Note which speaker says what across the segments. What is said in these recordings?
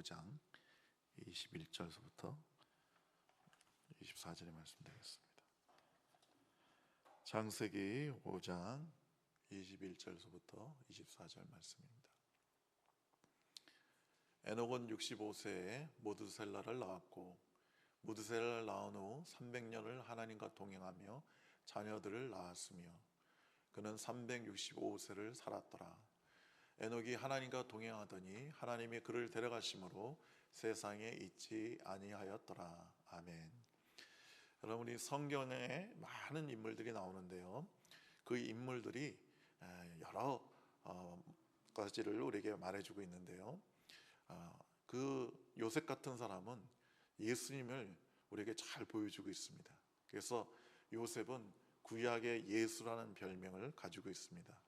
Speaker 1: 5장 21절서부터 24절의 말씀 되겠습니다. 창세기 5장 21절서부터 24절 말씀입니다. 에녹은 65세에 모두셀라를 낳았고 모두셀라를 낳은 후 300년을 하나님과 동행하며 자녀들을 낳았으며 그는 365세를 살았더라. 에녹이 하나님과 동행하더니 하나님이 그를 데려가심으로 세상에 있지 아니하였더라. 아멘. 여러분, 이 성경에 많은 인물들이 나오는데요, 그 인물들이 여러 가지를 우리에게 말해주고 있는데요, 그 요셉 같은 사람은 예수님을 우리에게 잘 보여주고 있습니다. 그래서 요셉은 구약의 예수라는 별명을 가지고 있습니다.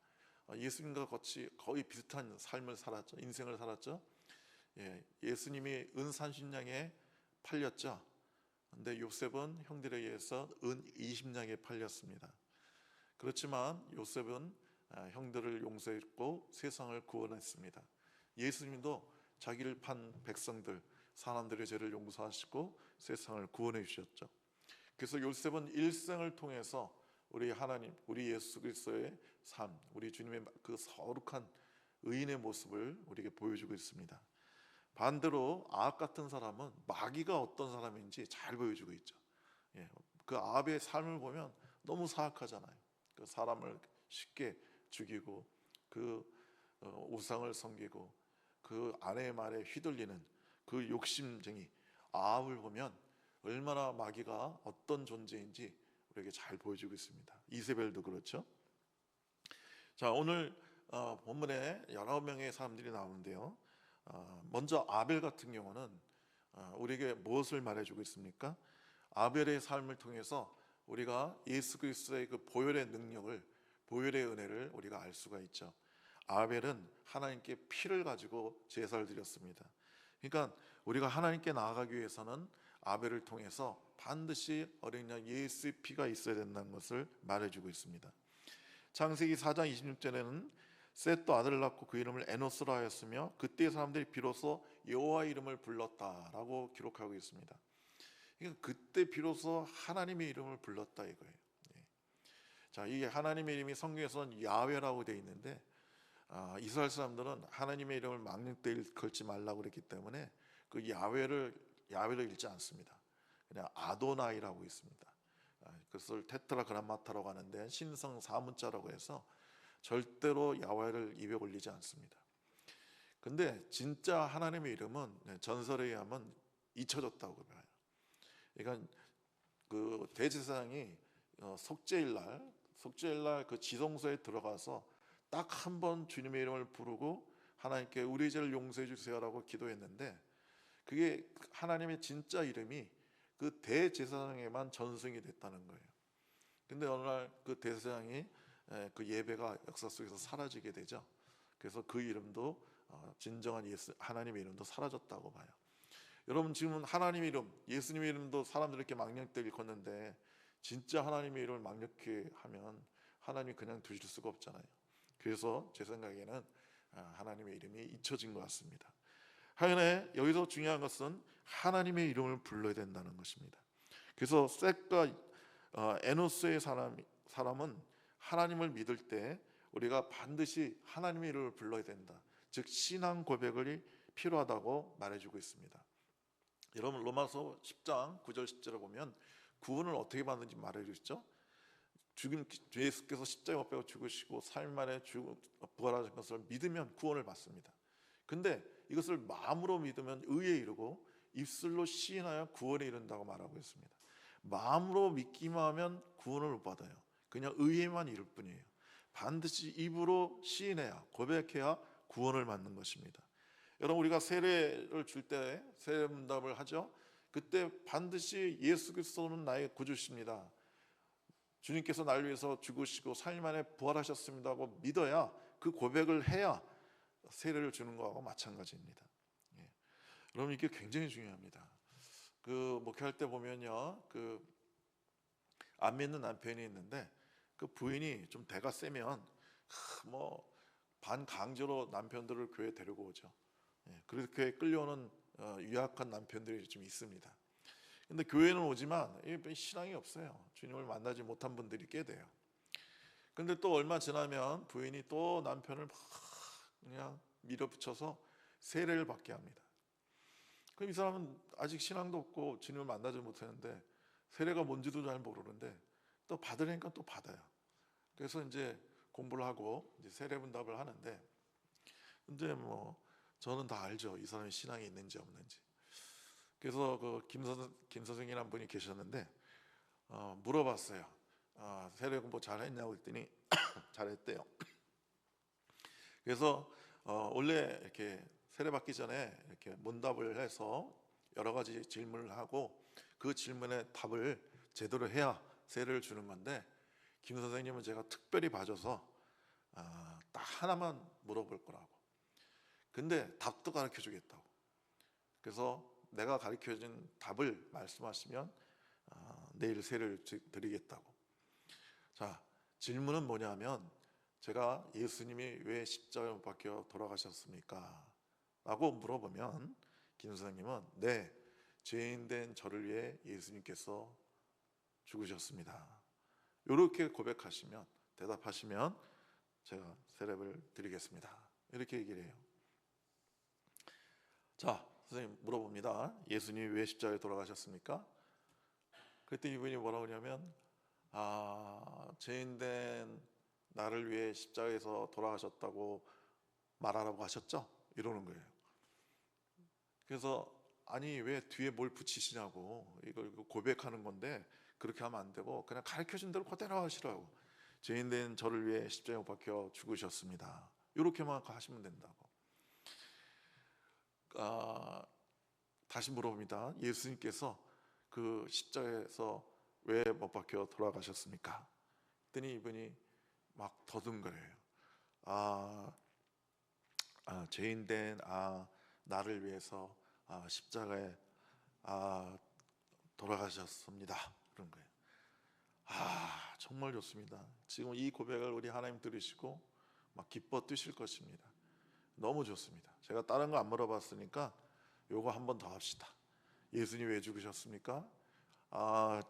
Speaker 1: 예수님과 같이 거의 비슷한 삶을 살았죠. 인생을 살았죠. 예수님이 은 30냥에 팔렸죠. 근데 요셉은 형들에 의해서 은 20냥에 팔렸습니다. 그렇지만 요셉은 형들을 용서했고 세상을 구원했습니다. 예수님도 자기를 판 백성들, 사람들의 죄를 용서하시고 세상을 구원해 주셨죠. 그래서 요셉은 일생을 통해서 우리 하나님, 우리 예수 그리스도의 삶, 우리 주님의 그 거룩한 의인의 모습을 우리에게 보여주고 있습니다. 반대로 아합 같은 사람은 마귀가 어떤 사람인지 잘 보여주고 있죠. 그 아합의 삶을 보면 너무 사악하잖아요. 그 사람을 쉽게 죽이고 그 우상을 섬기고 그 아내의 말에 휘둘리는 그 욕심쟁이 아합을 보면 얼마나 마귀가 어떤 존재인지 우리에게 잘 보여주고 있습니다. 이세벨도 그렇죠. 자, 오늘 본문에 여러 명의 사람들이 나오는데요, 먼저 아벨 같은 경우는 우리에게 무엇을 말해주고 있습니까? 아벨의 삶을 통해서 우리가 예수 그리스도의 그 보혈의 능력을, 보혈의 은혜를 우리가 알 수가 있죠. 아벨은 하나님께 피를 가지고 제사를 드렸습니다. 그러니까 우리가 하나님께 나아가기 위해서는 아벨을 통해서 반드시 어린 양 예수의 피가 있어야 된다는 것을 말해주고 있습니다. 창세기 4장 26절에는 셋도 아들을 낳고 그 이름을 에노스라 하였으며 그때 사람들이 비로소 여호와 이름을 불렀다라고 기록하고 있습니다. 그러니까 그때 비로소 하나님의 이름을 불렀다 이거예요. 자, 이 하나님의 이름이 성경에서는 야훼라고 되어 있는데 이스라엘 사람들은 하나님의 이름을 망령되이 걸지 말라고 그랬기 때문에 그 야훼를 읽지 않습니다. 그냥 아도나이라고 있습니다. 그것을 테트라그람마타라고 하는데 신성 사문자라고 해서 절대로 야훼를 입에 올리지 않습니다. 근데 진짜 하나님의 이름은 전설에 의하면 잊혀졌다고 봐요. 그러니까 그 대제사장이 속죄일날 그 지성소에 들어가서 딱 한 번 주님의 이름을 부르고 하나님께 우리 죄를 용서해 주세요라고 기도했는데 그게 하나님의 진짜 이름이 그 대제사장에만 전승이 됐다는 거예요. 근데 어느 날 그 대제사장이 그 예배가 역사 속에서 사라지게 되죠. 그래서 그 이름도 진정한 하나님의 이름도 사라졌다고 봐요. 여러분, 지금은 하나님의 이름, 예수님의 이름도 사람들이 이렇게 망령되게 일컫는데 진짜 하나님의 이름을 망령케 하면 하나님이 그냥 두실 수가 없잖아요. 그래서 제 생각에는 하나님의 이름이 잊혀진 것 같습니다. 하여간에 여기서 중요한 것은 하나님의 이름을 불러야 된다는 것입니다. 그래서 셋과 에노스의 사람은 하나님을 믿을 때 우리가 반드시 하나님의 이름을 불러야 된다, 즉 신앙 고백이 필요하다고 말해주고 있습니다. 여러분, 로마서 10장 9절 10절을 보면 구원을 어떻게 받는지 말해주시죠. 죽은 예수께서 십자가에 못 박혀 죽으시고 3일 만에 부활하신 것을 믿으면 구원을 받습니다. 근데 이것을 마음으로 믿으면 의에 이르고 입술로 시인하여 구원에 이른다고 말하고 있습니다. 마음으로 믿기만 하면 구원을 못 받아요. 그냥 의에만 이를 뿐이에요. 반드시 입으로 시인해야, 고백해야 구원을 받는 것입니다. 여러분, 우리가 세례를 줄 때 세례문답을 하죠. 그때 반드시 예수 그리스도는 나의 구주십니다, 주님께서 나를 위해서 죽으시고 3일 만에 부활하셨습니다 하고 믿어야, 그 고백을 해야 세례를 주는 거하고 마찬가지입니다. 여러분, 이게 굉장히 중요합니다. 그 목회할 때 보면요, 그 안 믿는 남편이 있는데 그 부인이 좀 대가 세면 뭐 반강제로 남편들을 교회에 데리고 오죠. 그렇게 끌려오는 유약한 남편들이 좀 있습니다. 근데 교회는 오지만 신앙이 없어요. 주님을 만나지 못한 분들이 꽤 돼요. 근데 또 얼마 지나면 부인이 또 남편을 막 그냥 밀어붙여서 세례를 받게 합니다. 그럼 이 사람은 아직 신앙도 없고 주님을 만나지 못했는데 세례가 뭔지도 잘 모르는데 또 받으려니까 또 받아요. 그래서 이제 공부를 하고 이제 세례분답을 하는데, 이제 뭐 저는 다 알죠, 이 사람이 신앙이 있는지 없는지. 그래서 그 김 선생이라는 분이 계셨는데 물어봤어요. 세례 공부 잘했냐고 했더니 잘했대요. 그래서 원래 이렇게 세례 받기 전에 이렇게 문답을 해서 여러 가지 질문을 하고 그 질문에 답을 제대로 해야 세례를 주는 건데, 김 선생님은 제가 특별히 봐줘서 딱 하나만 물어볼 거라고. 근데 답도 가르쳐 주겠다고. 그래서 내가 가르쳐준 답을 말씀하시면 내일 세례를 드리겠다고. 자, 질문은 뭐냐면, 제가 예수님이 왜 십자가에 못 박혀 돌아가셨습니까? 라고 물어보면 김 선생님은 네, 죄인된 저를 위해 예수님께서 죽으셨습니다. 이렇게 고백하시면, 대답하시면 제가 세례를 드리겠습니다. 이렇게 얘기를 해요. 자, 선생님 물어봅니다. 예수님이 왜 십자가에 돌아가셨습니까? 그때 이분이 뭐라고 하냐면 죄인된 나를 위해 십자가에서 돌아가셨다고 말하라고 하셨죠? 이러는 거예요. 그래서 아니 왜 뒤에 뭘 붙이시냐고, 이걸 고백하는 건데 그렇게 하면 안 되고 그냥 가르쳐준 대로 그대로 하시라고. 죄인된 저를 위해 십자가에 못 박혀 죽으셨습니다. 이렇게만 하시면 된다고. 다시 물어봅니다. 예수님께서 그 십자가에서 왜 못 박혀 돌아가셨습니까? 그랬더니 이분이 막 더듬거려요. 죄인된 나를 위해서 십자가에 돌아가셨습니다. 그런 거예요. 정말 좋습니다. 지금 이 고백을 우리 하나님 들으시고 막 기뻐 뛰실 것입니다. 너무 좋습니다. 제가 다른 거 안 물어봤으니까 요거 한 번 더 합시다. 예수님 왜 죽으셨습니까?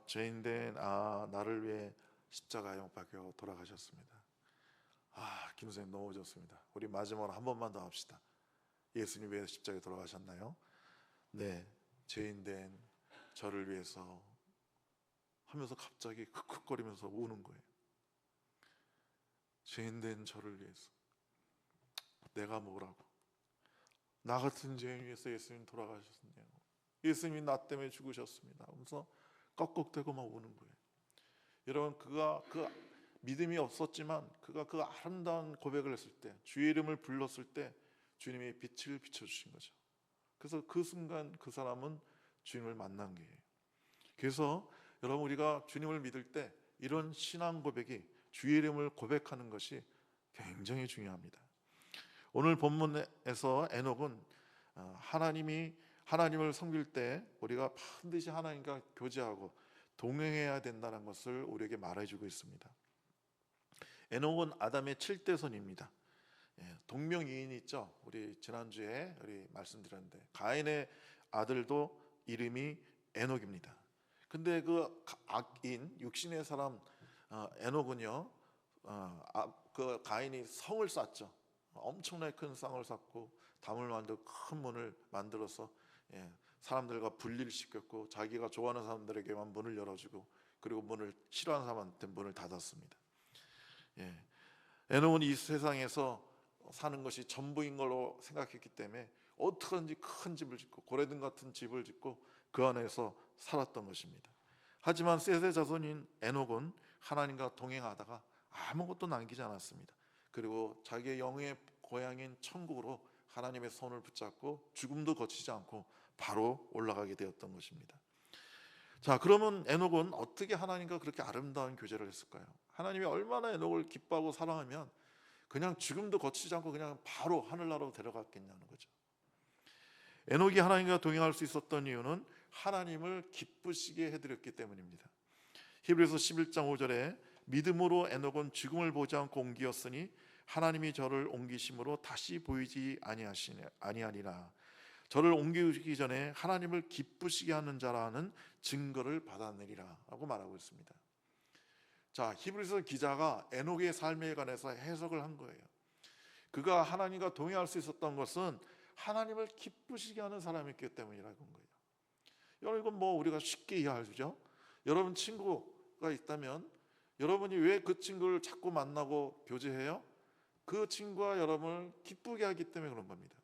Speaker 1: 죄인된 나를 위해 십자가에 못 박혀 돌아가셨습니다. 김 선생님 너무 좋습니다. 우리 마지막으로 한 번만 더 합시다. 예수님 왜 십자가에 돌아가셨나요? 네, 죄인된 저를 위해서 하면서 갑자기 흑흑거리면서 우는 거예요. 죄인된 저를 위해서. 내가 뭐라고? 나 같은 죄인 위해서 예수님 돌아가셨네요. 예수님이 나 때문에 죽으셨습니다 하면서 꺽꺽대고 막 우는 거예요. 여러분, 그가 그 믿음이 없었지만 그가 그 아름다운 고백을 했을 때, 주의 이름을 불렀을 때 주님이 빛을 비춰주신 거죠. 그래서 그 순간 그 사람은 주님을 만난 거예요. 그래서 여러분, 우리가 주님을 믿을 때 이런 신앙 고백이, 주의 이름을 고백하는 것이 굉장히 중요합니다. 오늘 본문에서 에녹은 하나님을 섬길 때 우리가 반드시 하나님과 교제하고 동행해야 된다는 것을 우리에게 말해주고 있습니다. 에녹은 아담의 7대손입니다. 동명이인이 있죠. 우리 지난주에 말씀드렸는데 가인의 아들도 이름이 에녹입니다. 근데 그 악인 육신의 사람 에녹은요, 그 가인이 성을 쌓죠. 엄청나게 큰 쌍을 쌓고 담을 만들고 큰 문을 만들어서 사람들과 분리를 시켰고 자기가 좋아하는 사람들에게만 문을 열어주고, 그리고 문을 싫어하는 사람한테 문을 닫았습니다. 에녹은 이 세상에서 사는 것이 전부인 걸로 생각했기 때문에 어떻게든지 큰 집을 짓고 고레등 같은 집을 짓고 그 안에서 살았던 것입니다. 하지만 셋의 자손인 에녹은 하나님과 동행하다가 아무것도 남기지 않았습니다. 그리고 자기의 영의 고향인 천국으로 하나님의 손을 붙잡고 죽음도 거치지 않고 바로 올라가게 되었던 것입니다. 자, 그러면 에녹은 어떻게 하나님과 그렇게 아름다운 교제를 했을까요? 하나님이 얼마나 에녹을 기뻐하고 사랑하면 그냥 죽음도 거치지 않고 그냥 바로 하늘나라로 데려갔겠냐는 거죠. 에녹이 하나님과 동행할 수 있었던 이유는 하나님을 기쁘시게 해드렸기 때문입니다. 히브리서 11장 5절에 믿음으로 에녹은 죽음을 보지 않고 옮기었으니 하나님이 저를 옮기심으로 다시 보이지 아니하니라. 저를 옮기기 전에 하나님을 기쁘시게 하는 자라는 증거를 받아내리라 라고 말하고 있습니다. 자, 히브리서 기자가 에녹의 삶에 관해서 해석을 한 거예요. 그가 하나님과 동행할 수 있었던 것은 하나님을 기쁘시게 하는 사람이었기 때문이라는 거예요. 여러분, 이건 뭐 우리가 쉽게 이해하죠. 여러분 친구가 있다면 여러분이 왜 그 친구를 자꾸 만나고 교제해요? 그 친구가 여러분을 기쁘게 하기 때문에 그런 겁니다.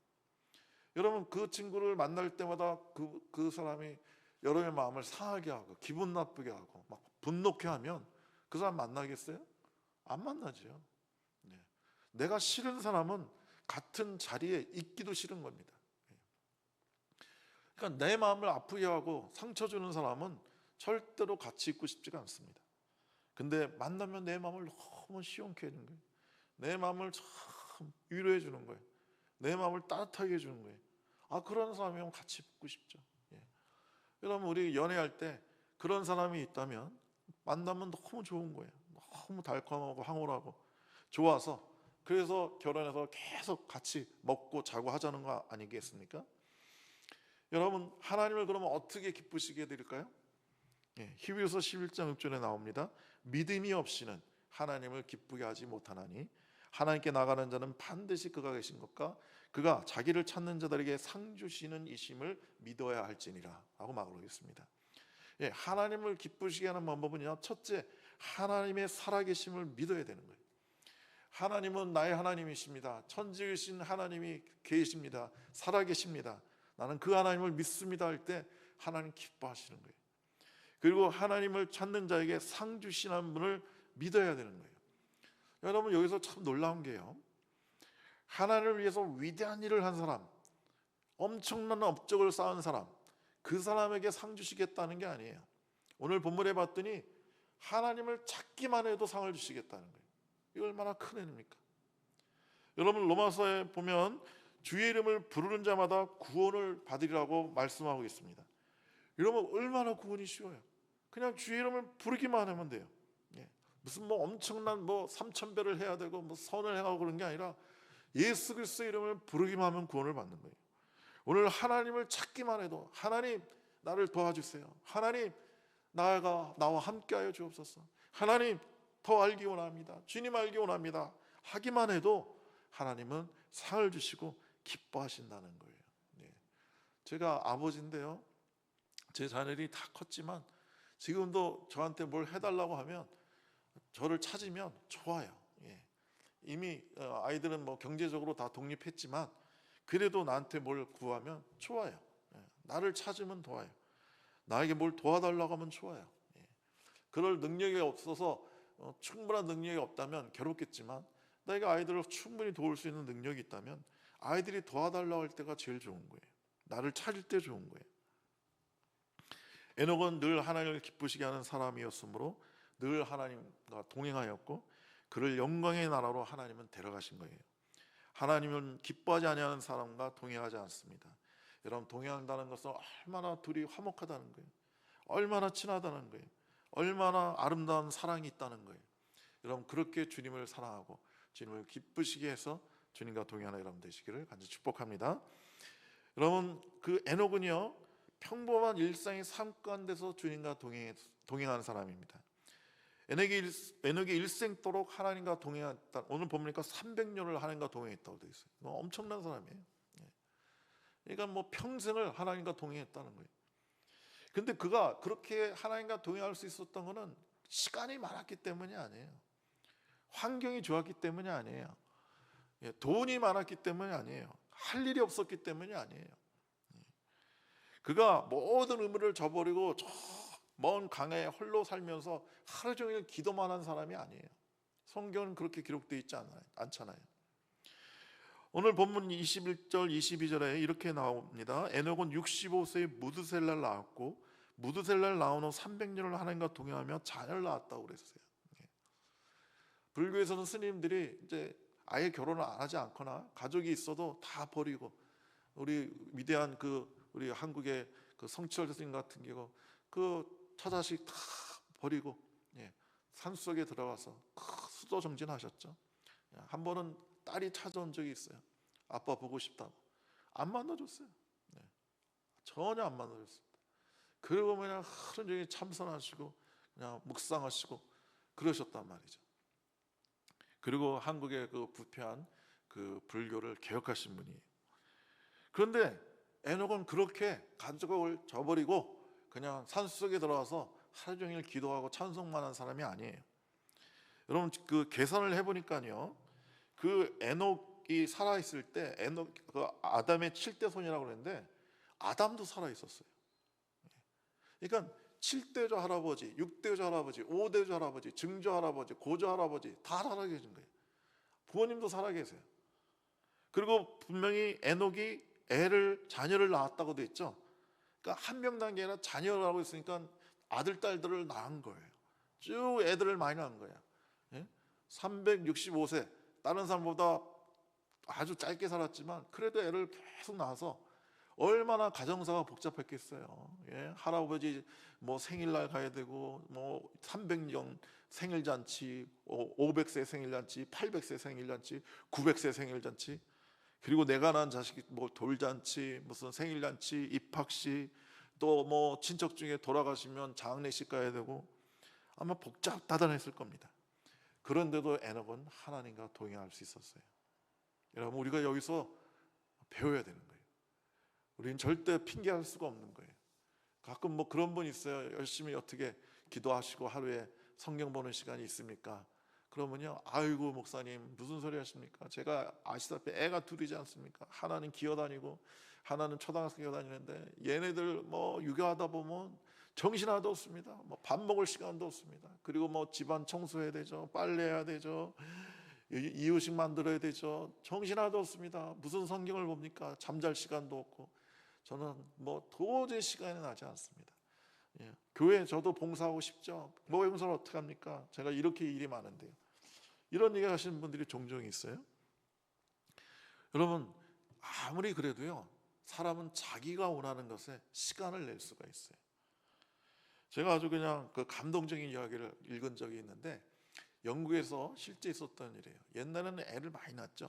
Speaker 1: 여러분, 그 친구를 만날 때마다 그 사람이 여러분의 마음을 상하게 하고 기분 나쁘게 하고 막 분노케 하면 그 사람 만나겠어요? 안 만나죠. 네. 내가 싫은 사람은 같은 자리에 있기도 싫은 겁니다. 그러니까 내 마음을 아프게 하고 상처 주는 사람은 절대로 같이 있고 싶지가 않습니다. 근데 만나면 내 마음을 너무 시원케 해주는 거예요. 내 마음을 참 위로해 주는 거예요. 내 마음을 따뜻하게 해주는 거예요. 그런 사람이면 같이 있고 싶죠. 예. 여러분, 우리 연애할 때 그런 사람이 있다면 만나면 너무 좋은 거예요. 너무 달콤하고 황홀하고 좋아서, 그래서 결혼해서 계속 같이 먹고 자고 하자는 거 아니겠습니까? 여러분, 하나님을 그러면 어떻게 기쁘시게 해드릴까요? 히브리서 11장 6절에 나옵니다. 믿음이 없이는 하나님을 기쁘게 하지 못하나니 하나님께 나가는 자는 반드시 그가 계신 것과 그가 자기를 찾는 자들에게 상 주시는 이심을 믿어야 할지니라 라고 말하고 있습니다. 하나님을 기쁘시게 하는 방법은요, 첫째, 하나님의 살아계심을 믿어야 되는 거예요. 하나님은 나의 하나님이십니다. 천지이신 하나님이 계십니다. 살아계십니다. 나는 그 하나님을 믿습니다 할 때 하나님 기뻐하시는 거예요. 그리고 하나님을 찾는 자에게 상 주시는 분을 믿어야 되는 거예요. 여러분, 여기서 참 놀라운 게요, 하나님을 위해서 위대한 일을 한 사람, 엄청난 업적을 쌓은 사람, 그 사람에게 상 주시겠다는 게 아니에요. 오늘 본문에 봤더니 하나님을 찾기만 해도 상을 주시겠다는 거예요. 이거 얼마나 큰 은혜입니까? 여러분, 로마서에 보면 주의 이름을 부르는 자마다 구원을 받으리라고 말씀하고 있습니다. 여러분, 얼마나 구원이 쉬워요. 그냥 주의 이름을 부르기만 하면 돼요. 무슨 뭐 엄청난 뭐 3,000배를 해야 되고 뭐 선을 행하고 그런 게 아니라 예수 그리스도의 이름을 부르기만 하면 구원을 받는 거예요. 오늘 하나님을 찾기만 해도, 하나님 나를 도와주세요, 하나님 나와 함께하여 주옵소서, 하나님 더 알기 원합니다, 주님 알기 원합니다 하기만 해도 하나님은 상을 주시고 기뻐하신다는 거예요. 제가 아버지인데요, 제 자녀들이 다 컸지만 지금도 저한테 뭘 해달라고 하면, 저를 찾으면 좋아요. 이미 아이들은 뭐 경제적으로 다 독립했지만 그래도 나한테 뭘 구하면 좋아요. 나를 찾으면 좋아요. 나에게 뭘 도와달라고 하면 좋아요. 그럴 능력이 없어서 충분한 능력이 없다면 괴롭겠지만, 내가 아이들을 충분히 도울 수 있는 능력이 있다면 아이들이 도와달라고 할 때가 제일 좋은 거예요. 나를 찾을 때 좋은 거예요. 에녹은 늘 하나님을 기쁘시게 하는 사람이었으므로 늘 하나님과 동행하였고 그를 영광의 나라로 하나님은 데려가신 거예요. 하나님은 기뻐하지 아니하는 사람과 동행하지 않습니다. 여러분, 동행한다는 것은 얼마나 둘이 화목하다는 거예요. 얼마나 친하다는 거예요. 얼마나 아름다운 사랑이 있다는 거예요. 여러분, 그렇게 주님을 사랑하고 주님을 기쁘시게 해서 주님과 동행하는 여러분 되시기를 간절히 축복합니다. 여러분, 그 에녹은요, 평범한 일상의 삶 가운데서 주님과 동행하는 사람입니다. 에녹이 일생도록 하나님과 동행했다. 오늘 보니까 300년을 하나님과 동행했다고 되어 있어요. 엄청난 사람이에요. 그러니까 뭐 평생을 하나님과 동행했다는 거예요. 근데 그가 그렇게 하나님과 동행할 수 있었던 것은 시간이 많았기 때문이 아니에요. 환경이 좋았기 때문이 아니에요. 돈이 많았기 때문이 아니에요. 할 일이 없었기 때문이 아니에요. 그가 모든 의무를 저버리고 저 먼 강에 홀로 살면서 하루 종일 기도만 한 사람이 아니에요. 성경은 그렇게 기록되어 있지 않잖아요. 오늘 본문 21절 22절에 이렇게 나옵니다. 에녹은 65세에 무드셀라를 낳았고 무드셀라를 낳은 후 300년을 하나님과 동행하며 자녀를 낳았다고 그랬어요. 불교에서는 스님들이 이제 아예 결혼을 안 하지 않거나 가족이 있어도 다 버리고, 우리 위대한 우리 한국의 그 성철 스님 같은 경우 그 처자식 다 버리고 산속에 들어가서 수도 정진하셨죠. 한 번은 딸이 찾아온 적이 있어요. 아빠 보고 싶다고. 안 만나줬어요. 전혀 안 만들었습니다. 그리고 그냥 하루 종일 참선하시고 그냥 묵상하시고 그러셨단 말이죠. 그리고 한국의 그 부패한 그 불교를 개혁하신 분이에요. 그런데 에녹은 그렇게 가족을 저버리고 그냥 산속에 들어가서 하루 종일 기도하고 찬송만 한 사람이 아니에요. 여러분 그 계산을 해보니까요, 그 에녹이 살아있을 때 에녹 그 아담의 7대 손이라고 그랬는데 아담도 살아있었어요. 그러니까 7대조 할아버지, 6대조 할아버지, 5대조 할아버지, 증조 할아버지, 고조 할아버지 다 살아계신 거예요. 부모님도 살아계세요. 그리고 분명히 에녹이 자녀를 낳았다고 돼 있죠. 그러니까 한 명당 게 아니라 자녀라고 했으니까 아들, 딸들을 낳은 거예요. 쭉 애들을 많이 낳은 거예요. 365세, 다른 사람보다 아주 짧게 살았지만 그래도 애를 계속 낳아서 얼마나 가정사가 복잡했겠어요. 할아버지 뭐 생일날 가야 되고, 뭐 300년 생일잔치, 500세 생일잔치, 800세 생일잔치, 900세 생일잔치, 그리고 내가 낳은 자식이 뭐 돌잔치, 무슨 생일잔치, 입학식, 또 뭐 친척 중에 돌아가시면 장례식 가야 되고, 아마 복잡다단했을 겁니다. 그런데도 에녹은 하나님과 동행할 수 있었어요. 여러분, 우리가 여기서 배워야 되는 거예요. 우리는 절대 핑계할 수가 없는 거예요. 가끔 뭐 그런 분 있어요. 열심히 어떻게 기도하시고 하루에 성경 보는 시간이 있습니까? 그러면요, 아이고 목사님 무슨 소리 하십니까? 제가 아시다시피 애가 둘이지 않습니까? 하나는 기어다니고 하나는 초등학생 기어다니는데 얘네들 뭐 육아하다 보면 정신 하나도 없습니다. 뭐 밥 먹을 시간도 없습니다. 그리고 뭐 집안 청소해야 되죠, 빨래해야 되죠, 이유식 만들어야 되죠. 정신 하나도 없습니다. 무슨 성경을 봅니까? 잠잘 시간도 없고. 저는 뭐 도저히 시간이 나지 않습니다. 교회 저도 봉사하고 싶죠. 뭐 봉사를 어떻게 합니까? 제가 이렇게 일이 많은데요. 이런 얘기 하시는 분들이 종종 있어요. 여러분, 아무리 그래도요, 사람은 자기가 원하는 것에 시간을 낼 수가 있어요. 제가 아주 그냥 그 감동적인 이야기를 읽은 적이 있는데, 영국에서 실제 있었던 일이에요. 옛날에는 애를 많이 낳았죠.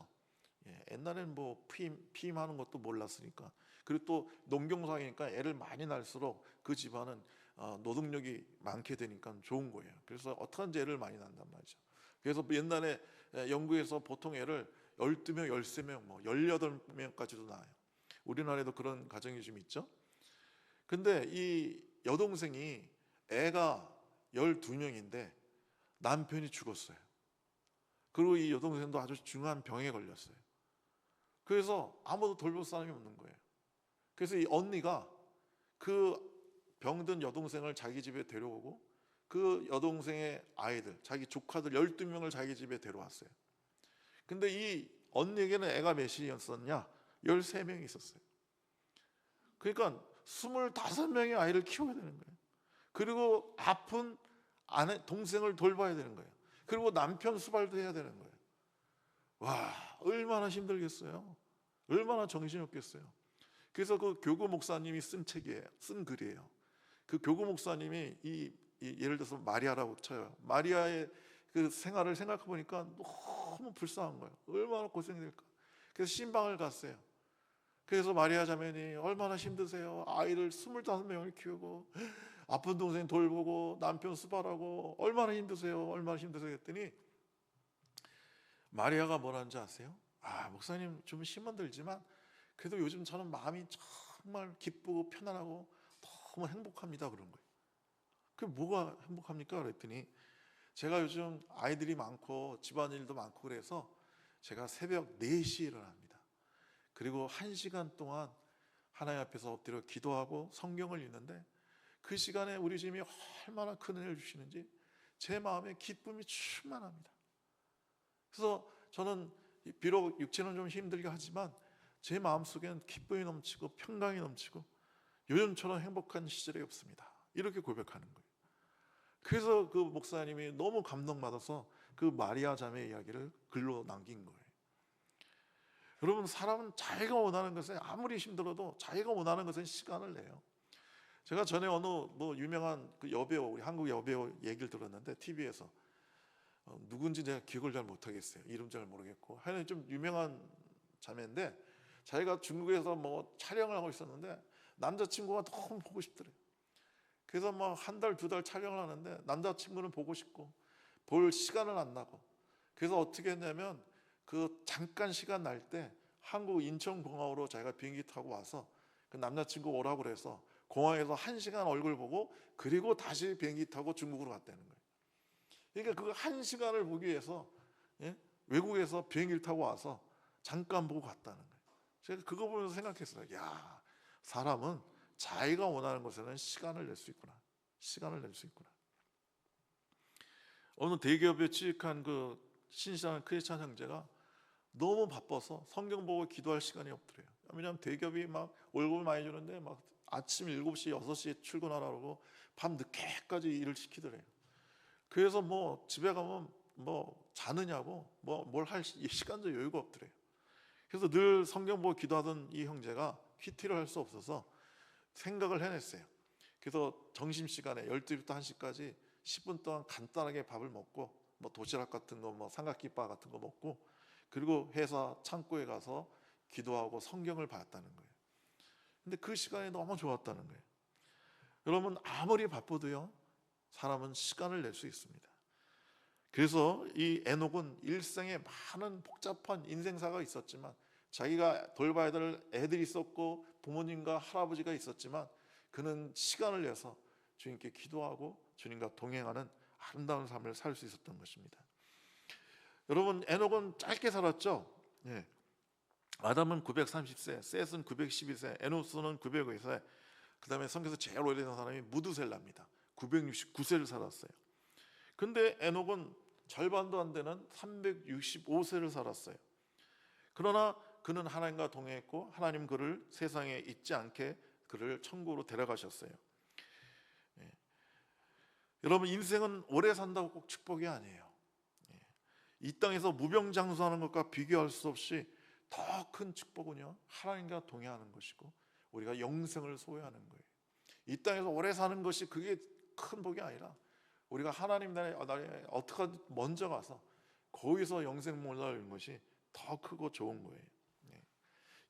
Speaker 1: 옛날에는 뭐 피임하는 것도 몰랐으니까. 그리고 또 농경사회니까 애를 많이 낳을수록 그 집안은 노동력이 많게 되니까 좋은 거예요. 그래서 어떻게든지 애를 많이 낳는단 말이죠. 그래서 옛날에 영국에서 보통 애를 12명, 13명, 뭐 18명까지도 낳아요. 우리나라에도 그런 가정이 좀 있죠. 근데 이 여동생이 애가 12명인데 남편이 죽었어요. 그리고 이 여동생도 아주 중요한 병에 걸렸어요. 그래서 아무도 돌볼 사람이 없는 거예요. 그래서 이 언니가 그 병든 여동생을 자기 집에 데려오고 그 여동생의 아이들, 자기 조카들 12명을 자기 집에 데려왔어요. 근데 이 언니에게는 애가 몇이었었냐? 13명이 있었어요. 그러니까 25명의 아이를 키워야 되는 거예요. 그리고 아픈 아내, 동생을 돌봐야 되는 거예요. 그리고 남편 수발도 해야 되는 거예요. 와, 얼마나 힘들겠어요. 얼마나 정신이 없겠어요. 그래서 그 교구 목사님이 쓴 책이에요. 쓴 글이에요. 그 교구 목사님이 예를 들어서 마리아라고 쳐요. 마리아의 그 생활을 생각해 보니까 너무 불쌍한 거예요. 얼마나 고생될까. 그래서 신방을 갔어요. 그래서 마리아 자매니 얼마나 힘드세요. 아이를 25명을 키우고 아픈 동생 돌보고 남편 수발하고 얼마나 힘드세요. 얼마나 힘드세요 했더니 마리아가 뭐라는지 아세요? 목사님 좀 힘은 들지만 그래도 요즘 저는 마음이 정말 기쁘고 편안하고 너무 행복합니다. 그런 거예요. 그게 뭐가 행복합니까? 그랬더니 제가 요즘 아이들이 많고 집안일도 많고 그래서 제가 새벽 4시에 일어납니다. 그리고 1시간 동안 하나님 앞에서 엎드려 기도하고 성경을 읽는데 그 시간에 우리 주님이 얼마나 큰 은혜를 주시는지 제 마음에 기쁨이 충만합니다. 그래서 저는 비록 육체는 좀 힘들게 하지만 제 마음속에는 기쁨이 넘치고 평강이 넘치고 요즘처럼 행복한 시절이 없습니다. 이렇게 고백하는 거예요. 그래서 그 목사님이 너무 감동받아서 그 마리아 자매 이야기를 글로 남긴 거예요. 여러분, 사람은 자기가 원하는 것에 아무리 힘들어도 자기가 원하는 것에 시간을 내요. 제가 전에 어느 뭐 유명한 그 여배우, 우리 한국 여배우 얘기를 들었는데 TV에서 누군지 제가 기억을 잘 못하겠어요. 이름 잘 모르겠고 하여튼 좀 유명한 자매인데 자기가 중국에서 뭐 촬영을 하고 있었는데 남자친구가 너무 보고 싶더래요. 그래서 막 한 달, 두 달 촬영을 하는데 남자친구는 보고 싶고 볼 시간은 안 나고, 그래서 어떻게 했냐면 그 잠깐 시간 날 때 한국 인천공항으로 자기가 비행기 타고 와서 그 남자친구 오라고 그래서 공항에서 1시간 얼굴 보고 그리고 다시 비행기 타고 중국으로 갔다는 거예요. 그러니까 그 1시간을 보기 위해서 외국에서 비행기를 타고 와서 잠깐 보고 갔다는 거예요. 제가 그거 보면서 생각했어요. 야, 사람은 자기가 원하는 것에는 시간을 낼 수 있구나. 시간을 낼 수 있구나. 어느 대기업에 취직한 그 신실한 크리스찬 형제가 너무 바빠서 성경 보고 기도할 시간이 없더래요. 왜냐하면 대기업이 막 월급을 많이 주는데 막 아침 7시, 6시에 출근하라고 밤 늦게까지 일을 시키더래요. 그래서 뭐 집에 가면 뭐 자느냐고 뭐 뭘 할 시간도 여유가 없더래요. 그래서 늘 성경 보고 기도하던 이 형제가 퀴티를 할 수 없어서 생각을 해냈어요. 그래서 점심시간에 12시부터 1시까지 10분 동안 간단하게 밥을 먹고 뭐 도시락 같은 거, 뭐 삼각김밥 같은 거 먹고, 그리고 회사 창고에 가서 기도하고 성경을 봤다는 거예요. 근데 그 시간이 너무 좋았다는 거예요. 여러분, 아무리 바빠도요, 사람은 시간을 낼 수 있습니다. 그래서 이 에녹은 일생에 많은 복잡한 인생사가 있었지만, 자기가 돌봐야 될 애들이 있었고 부모님과 할아버지가 있었지만, 그는 시간을 내서 주님께 기도하고 주님과 동행하는 아름다운 삶을 살 수 있었던 것입니다. 여러분, 에녹은 짧게 살았죠. 아담은 930세, 셋은 912세, 에녹은 905세. 그 다음에 성경에서 제일 오래된 사람이 무두셀라입니다. 969세를 살았어요. 근데 에녹은 절반도 안 되는 365세를 살았어요. 그러나 그는 하나님과 동행했고 하나님 그를 세상에 있지 않게 그를 천국으로 데려가셨어요. 여러분, 인생은 오래 산다고 꼭 축복이 아니에요. 이 땅에서 무병장수하는 것과 비교할 수 없이 더 큰 축복은요, 하나님과 동행하는 것이고 우리가 영생을 소유하는 거예요. 이 땅에서 오래 사는 것이 그게 큰 복이 아니라 우리가 하나님 나라에 어떻게 먼저 가서 거기서 영생을 얻는 것이 더 크고 좋은 거예요.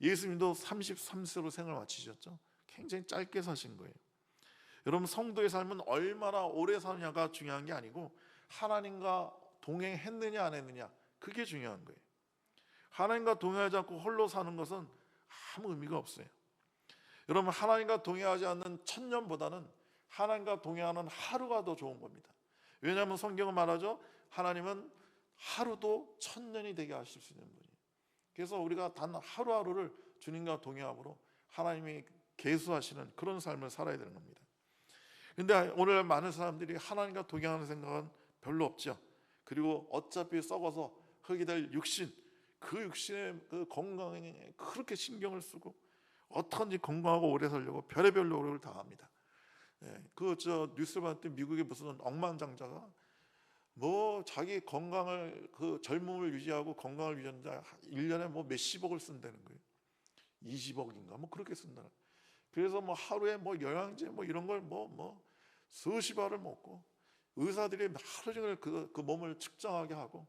Speaker 1: 예수님도 33세로 생을 마치셨죠. 굉장히 짧게 사신 거예요. 여러분, 성도의 삶은 얼마나 오래 사느냐가 중요한 게 아니고 하나님과 동행했느냐 안 했느냐, 그게 중요한 거예요. 하나님과 동행하지 않고 홀로 사는 것은 아무 의미가 없어요. 여러분, 하나님과 동행하지 않는 1000년보다는 하나님과 동행하는 하루가 더 좋은 겁니다. 왜냐하면 성경은 말하죠, 하나님은 하루도 1000년이 되게 하실 수 있는 분이에요. 그래서 우리가 단 하루하루를 주님과 동행함으로 하나님이 계수하시는 그런 삶을 살아야 되는 겁니다. 그런데 오늘 많은 사람들이 하나님과 동행하는 생각은 별로 없죠. 그리고 어차피 썩어서 흙이 될 육신, 그 육신의 그 건강에 그렇게 신경을 쓰고 어떻게든지 건강하고 오래 살려고 별의별 노력을 다 합니다. 뉴스를 봤더니 미국의 무슨 억만장자가 뭐 자기 건강을, 그 젊음을 유지하고 건강을 유지하는데 1년에 뭐 몇십억을 쓴다는 거예요. 20억인가 뭐 그렇게 쓴다는. 그래서 뭐 하루에 뭐 영양제 뭐 이런 걸 뭐 수십 알을 먹고, 의사들이 하루 종일 그 몸을 측정하게 하고,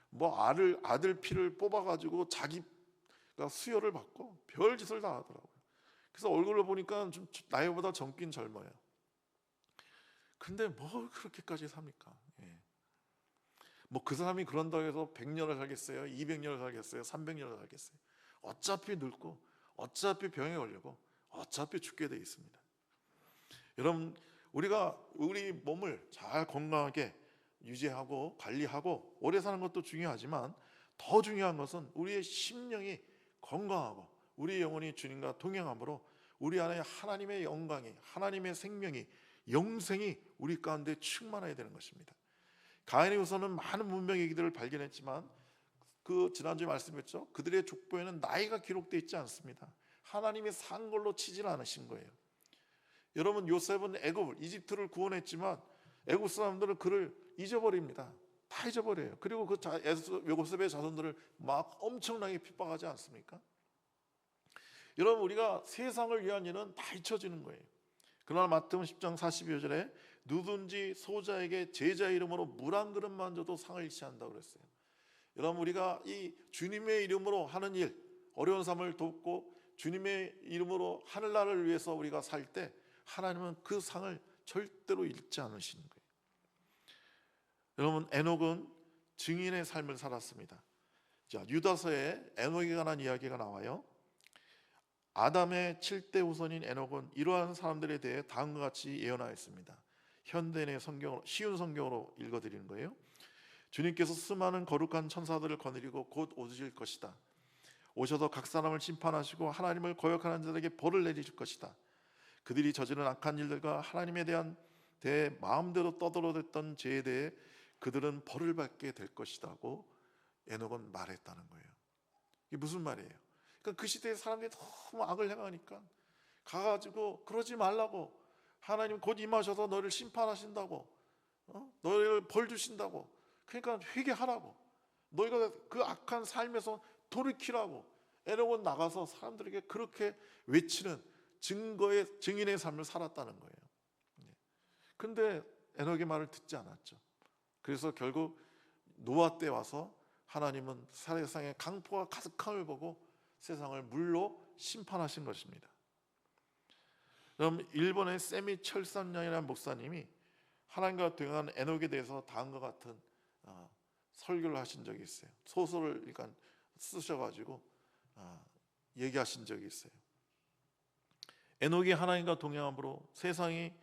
Speaker 1: 뭐 아들 피를 뽑아가지고 자기가 수혈을 받고 별 짓을 다 하더라고요. 그래서 얼굴을 보니까 좀 나이보다 젊긴 젊어요. 근데 뭐 그렇게까지 삽니까? 뭐 그 사람이 그런다고 해서 100년을 살겠어요? 200년을 살겠어요? 300년을 살겠어요? 어차피 늙고 어차피 병에 걸리고 어차피 죽게 돼 있습니다. 여러분, 우리가 우리 몸을 잘 건강하게 유지하고 관리하고 오래 사는 것도 중요하지만 더 중요한 것은 우리의 심령이 건강하고 우리 영혼이 주님과 동행함으로 우리 안에 하나님의 영광이, 하나님의 생명이, 영생이 우리 가운데 충만해야 되는 것입니다. 가인의 후손은 많은 문명의 기들을 발견했지만 그 지난주에 말씀했죠. 그들의 족보에는 나이가 기록되어 있지 않습니다. 하나님이 산 걸로 치질 않으신 거예요. 여러분, 요셉은 이집트를 구원했지만 애굽 사람들은 그를 잊어버립니다. 다 잊어버려요. 그리고 그 요셉의 자손들을 막 엄청나게 핍박하지 않습니까? 여러분, 우리가 세상을 위한 일은 다 잊혀지는 거예요. 그러나 마태복음 10장 42절에 누든지 소자에게 제자 이름으로 물 한 그릇만 줘도 상을 잃지 않는다고 그랬어요. 여러분, 우리가 이 주님의 이름으로 하는 일, 어려운 삶을 돕고 주님의 이름으로 하늘나라를 위해서 우리가 살 때 하나님은 그 상을 절대로 잃지 않으시는 거예요. 여러분, 에녹은 증인의 삶을 살았습니다. 자, 유다서에 에녹에 관한 이야기가 나와요. 아담의 7대 후손인 에녹은 이러한 사람들에 대해 다음과 같이 예언하였습니다. 현대인의 성경으로, 쉬운 성경으로 읽어드리는 거예요. 주님께서 수많은 거룩한 천사들을 거느리고 곧 오실 것이다. 오셔서 각 사람을 심판하시고 하나님을 거역하는 자들에게 벌을 내리실 것이다. 그들이 저지른 악한 일들과 하나님에 대한 마음대로 떠들어댔던 죄에 대해 그들은 벌을 받게 될 것이라고 에녹은 말했다는 거예요. 이게 무슨 말이에요? 그러니까 그 시대의 사람들이 너무 악을 행하니까 가가지고 그러지 말라고, 하나님 곧 임하셔서 너를 심판하신다고, 너를 벌 주신다고, 그러니까 회개하라고, 너희가 그 악한 삶에서 돌이키라고 에녹은 나가서 사람들에게 그렇게 외치는 증인의 삶을 살았다는 거예요. 근데 에녹의 말을 듣지 않았죠. 그래서 결국 노아 때 와서 하나님은 세상에 강포가 가득함을 보고 세상을 물로 심판하신 것입니다. 그럼 일본의 세미 철선양이라는 목사님이 하나님과 동행한 에녹에 대해서 다음과 같은 설교를 하신 적이 있어요. 소설을 그러니까 쓰셔가지고 얘기하신 적이 있어요. 에녹이 하나님과 동행함으로 세상이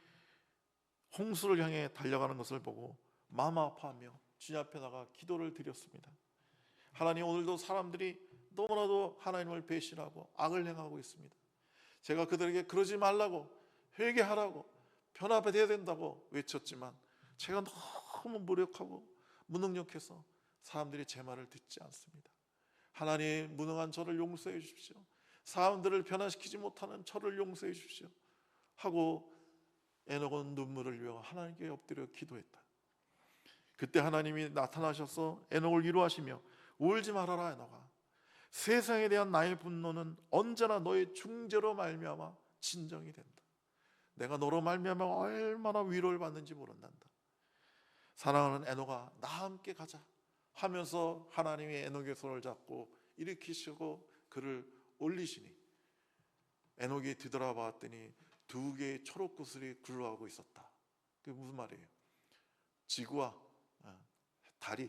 Speaker 1: 홍수를 향해 달려가는 것을 보고 마음 아파하며 주님 앞에 나가 기도를 드렸습니다. 하나님, 오늘도 사람들이 너무나도 하나님을 배신하고 악을 행하고 있습니다. 제가 그들에게 그러지 말라고, 회개하라고, 변화돼야 된다고 외쳤지만 제가 너무 무력하고 무능력해서 사람들이 제 말을 듣지 않습니다. 하나님, 무능한 저를 용서해 주십시오. 사람들을 변화시키지 못하는 저를 용서해 주십시오 하고 에녹은 눈물을 흘려 하나님께 엎드려 기도했다. 그때 하나님이 나타나셔서 에녹을 위로하시며 울지 말아라 에녹아, 세상에 대한 나의 분노는 언제나 너의 중재로 말미암아 진정이 된다. 내가 너로 말미암아 얼마나 위로를 받는지 모른단다. 사랑하는 에녹아, 나와 함께 가자 하면서 하나님이 에녹의 손을 잡고 일으키시고 그를 올리시니 에녹이 뒤돌아봤더니 2개의 초록 구슬이 굴러가고 있었다. 그게 무슨 말이에요? 지구와 달이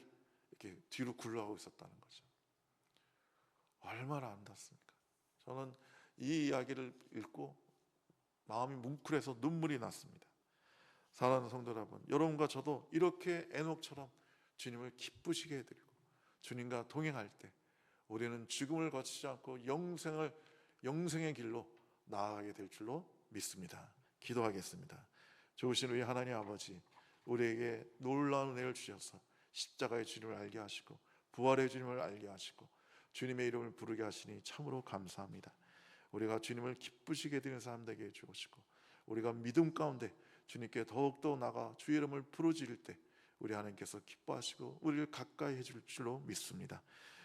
Speaker 1: 이렇게 뒤로 굴러가고 있었다는 거죠. 얼마나 아름답습니까? 저는 이 이야기를 읽고 마음이 뭉클해서 눈물이 났습니다. 사랑하는 성도 여러분, 여러분과 저도 이렇게 에녹처럼 주님을 기쁘시게 해드리고 주님과 동행할 때 우리는 죽음을 거치지 않고 영생의 길로 나아가게 될 줄로 믿습니다. 기도하겠습니다. 좋으신 우리 하나님 아버지, 우리에게 놀라운 은혜를 주셔서 십자가의 주님을 알게 하시고 부활의 주님을 알게 하시고 주님의 이름을 부르게 하시니 참으로 감사합니다. 우리가 주님을 기쁘시게 되는 사람 되게 해주시고 우리가 믿음 가운데 주님께 더욱더 나가 주의 이름을 부르짖을 때 우리 하나님께서 기뻐하시고 우리를 가까이 해줄 줄로 믿습니다.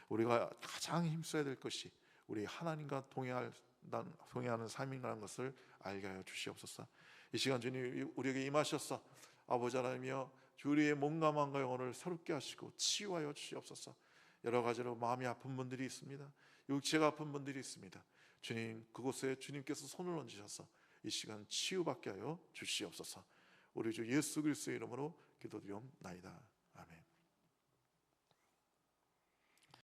Speaker 1: 우리가 가장 힘써야 될 것이 우리 하나님과 동행하는 삶이라는 것을 알게 하여 주시옵소서. 이 시간 주님 우리에게 임하셔서 아버지 하나님이여 우리의 몸과 마음과 영혼을 새롭게 하시고 치유하여 주시옵소서. 여러 가지로 마음이 아픈 분들이 있습니다. 육체가 아픈 분들이 있습니다. 주님, 그곳에 주님께서 손을 얹으셔서 이 시간 치유받게 하여 주시옵소서. 우리 주 예수 그리스도의 이름으로 기도드리옵나이다.